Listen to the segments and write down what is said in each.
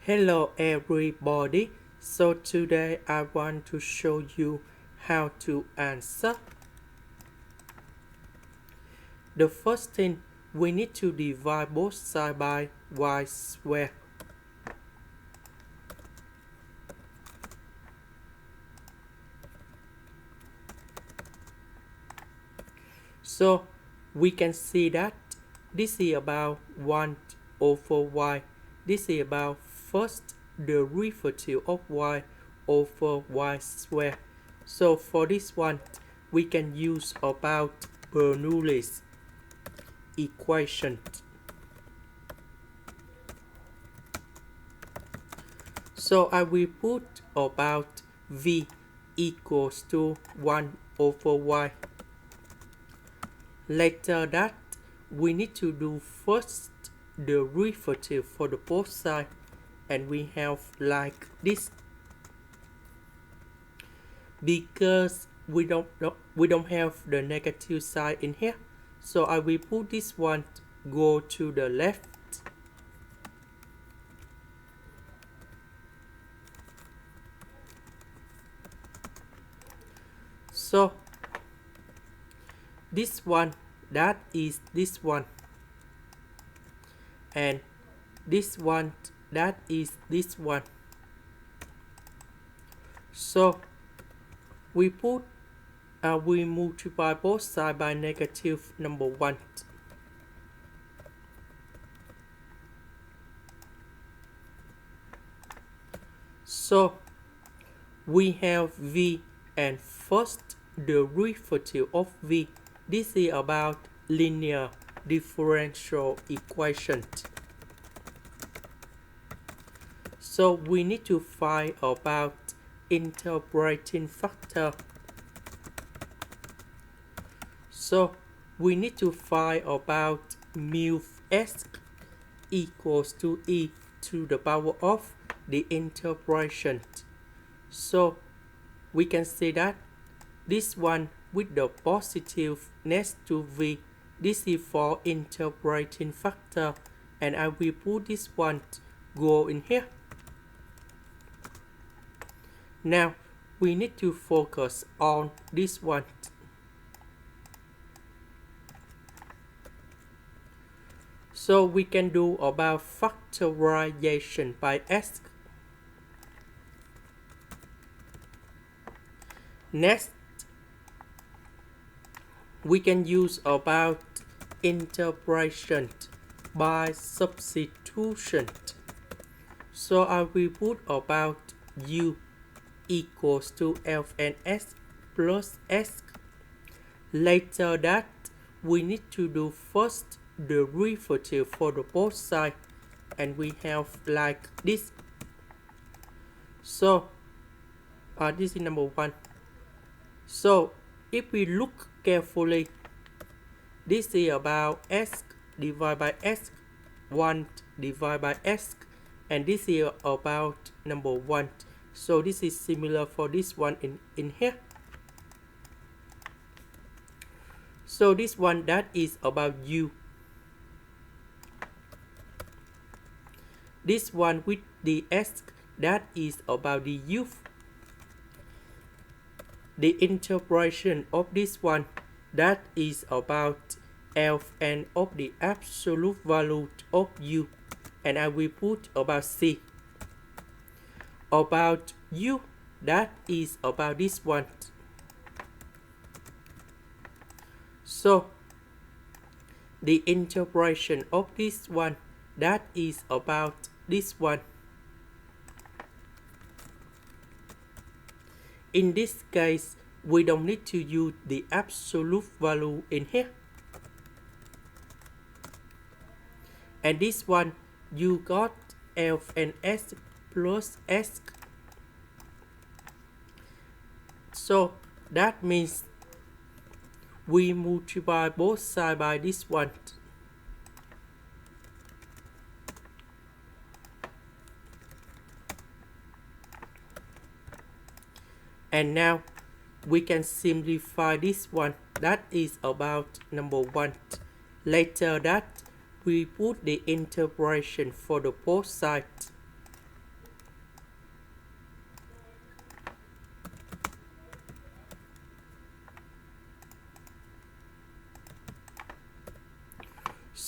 Hello everybody, so today I want to show you how to answer. The first thing, we need to divide both sides by y squared. So we can see that this is about 1 over y. This is about first derivative of y over y squared. So for this one, we can use about Bernoulli's equation. So I will put about v equals to 1 over y. Later that, we need to do first derivative for the both sides, and we have like this. Because we don't have the negative sign in here, so I will put this one go to the left. So this one, that is this one, and this one, that is this one. So we multiply both sides by negative number 1. So we have v, and first derivative of v. This is about linear differential equation. So we need to find about integrating factor. So we need to find about mu s equals to e to the power of the integration. So we can say that this one with the positive next to v, this is for integrating factor, and I will put this one go in here. Now we need to focus on this one. So we can do about factorization by s. Next, we can use about integration by substitution. So I will put about u equals to lnx plus x. Later that, we need to do first derivative for the both sides, and we have like this. So this is number 1. So if we look carefully, this is about s divided by s, 1 divided by s, and this is about number 1. So this is similar for this one in here. So this one, that is about u. This one with the s, that is about the u. The integration of this one, that is about ln of the absolute value of u, and I will put about c. About u, that is about this one. So the integration of this one, that is about this one. In this case, we don't need to use the absolute value in here. And this one, you got lnx plus s. So that means we multiply both sides by this one. And now we can simplify this one, that is about number 1. Later that, we put the integration for the both sides.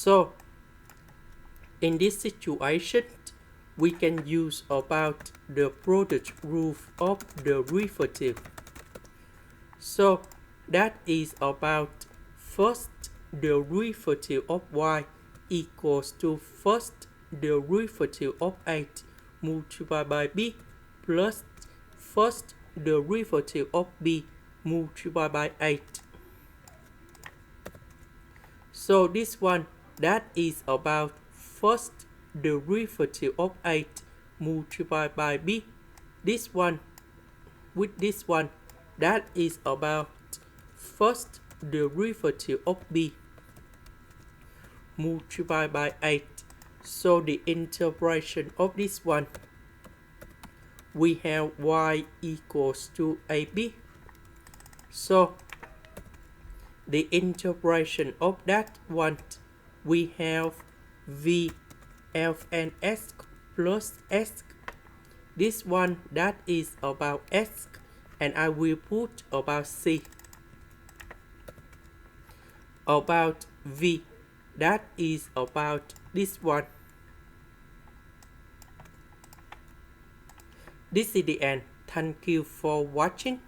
So in this situation, we can use about the product rule of the derivative. So that is about first derivative of y equals to first derivative of 8 multiplied by b plus first derivative of b multiplied by 8. So this one, that is about first derivative of 8 multiplied by b. This one, with this one, that is about first derivative of b multiplied by 8. So the integration of this one, we have y equals to ab. So the integration of that one, we have v lnx plus x. This one, that is about x, and I will put about c. About v, that is about this one. This is the end. Thank you for watching.